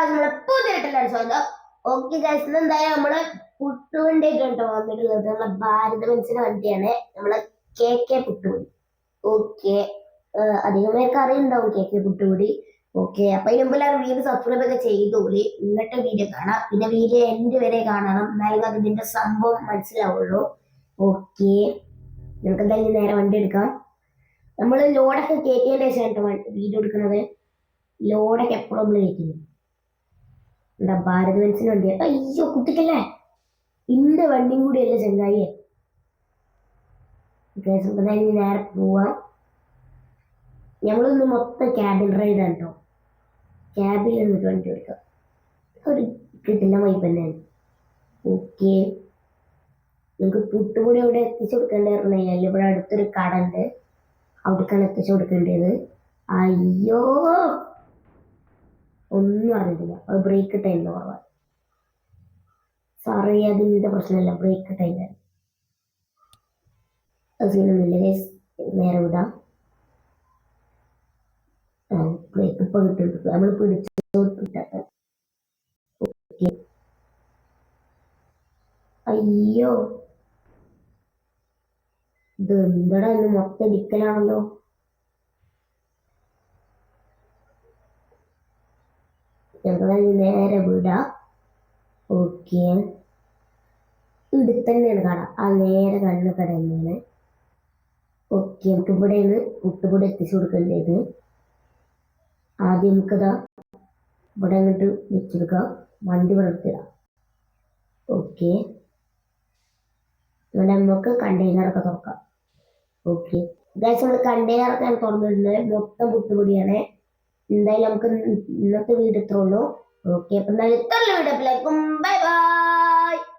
നമ്മളെ പുതിയ സ്വാഗതം. ഓക്കെ ഗൈസ്, എന്തായാലും നമ്മള് പുട്ടുവണ്ടിയൊക്കെ കേട്ടോ വന്നിട്ടുള്ളത്. നമ്മളെ ഭാരത ബെൻസിന്റെ വണ്ടിയാണ്, നമ്മളെ KK പുട്ടുപൊടി. ഓക്കെ, അധികം പേർക്ക് അറിയുണ്ടാവും KK പുട്ടുപൊടി. ഓക്കെ, അപ്പൊ അതിന് മുമ്പ് എല്ലാവരും വീഡിയോ സബ്സ്ക്രൈബ് ഒക്കെ ചെയ്തോളി, എന്നിട്ട് വീഡിയോ കാണാം. പിന്നെ വീഡിയോ എൻഡ് വരെ കാണണം, എന്നാലും അതിന്റെ സംഭവം മനസ്സിലാവുള്ളൂ. ഓക്കെ, നമുക്ക് എന്തായാലും നേരെ വണ്ടി എടുക്കാം. നമ്മൾ ലോഡൊക്കെ കയറ്റിയതിന്റെ ശേഷം വീഡിയോ എടുക്കുന്നത്. ലോഡൊക്കെ എപ്പോഴും നമ്മൾ കയറ്റുന്നു. എന്താ ഭാരത് ബെൻസിന് വണ്ടി? അയ്യോ കുട്ടിക്കല്ലേ, ഇന്റെ വണ്ടിയും കൂടിയല്ലേ ചെങ്ങായിയെ. നേരെ പോവാം. ഞങ്ങളൊന്ന് മൊത്തം ക്യാബിൻ റൈഡാണ് കേട്ടോ. ക്യാബിൽ നിന്നിട്ട് വണ്ടി എടുക്കാം. ഒരു കിട്ടില്ല വൈബ് തന്നെയാണ്. ഓക്കെ, നമുക്ക് പുട്ടുപൊടി അവിടെ എത്തിച്ചു കൊടുക്കേണ്ടതായിരുന്നു. ഇവിടെ അടുത്തൊരു കട ഉണ്ട്, അവിടേക്കാണ് എത്തിച്ചു കൊടുക്കേണ്ടത്. അയ്യോ, ഒന്നും അറിഞ്ഞിട്ടില്ല. അത് ബ്രേക്ക് ടൈമിൽ കുറവാണ്. സോറി, അതിന്റെ പ്രശ്നമല്ല, ബ്രേക്ക് ടൈമിലാണ്. അത് സീനൊന്നുമില്ല, നേരെ വിടാം. ബ്രേക്ക് ഇപ്പൊ കിട്ടും, നമ്മൾ പിടിച്ചു കിട്ടാത്ത. ഓക്കെ, അയ്യോ ഇത് എന്തടാ, ഇന്ന് മൊത്തം ഇടിക്കലാണല്ലോ. ഞങ്ങൾ നേരെ വിടാം. ഓക്കെ, ഇവിടെ തന്നെയാണ് കട, ആ നേരെ കണ്ണ് കട തന്നെയാണ്. ഓക്കെ, നമുക്ക് ഇവിടെ നിന്ന് പുട്ടുപൊടി എത്തിച്ചു കൊടുക്കേണ്ടത്. ആദ്യം നമുക്കതാ ഇവിടെ അങ്ങോട്ട് വെച്ചെടുക്കാം, വണ്ടി വളർത്തിടാം. ഓക്കെ, ഇവിടെ നമുക്ക് കണ്ടെയ്നറൊക്കെ തുറക്കാം. ഓക്കെ ഗൈസ്, നമ്മൾ കണ്ടെയ്നറൊക്കെ തുറന്നിട്ടുണ്ട്. മൊത്തം പുട്ടുപൊടിയാണ്. എന്തായാലും നമുക്ക് ഇന്നത്തെ വീഡിയോ ഇത്രേ ഉള്ളൂ. ഓക്കെ, അപ്പൊ എന്തായാലും ഇത്രയുള്ള വീഡിയോ. Bye bye.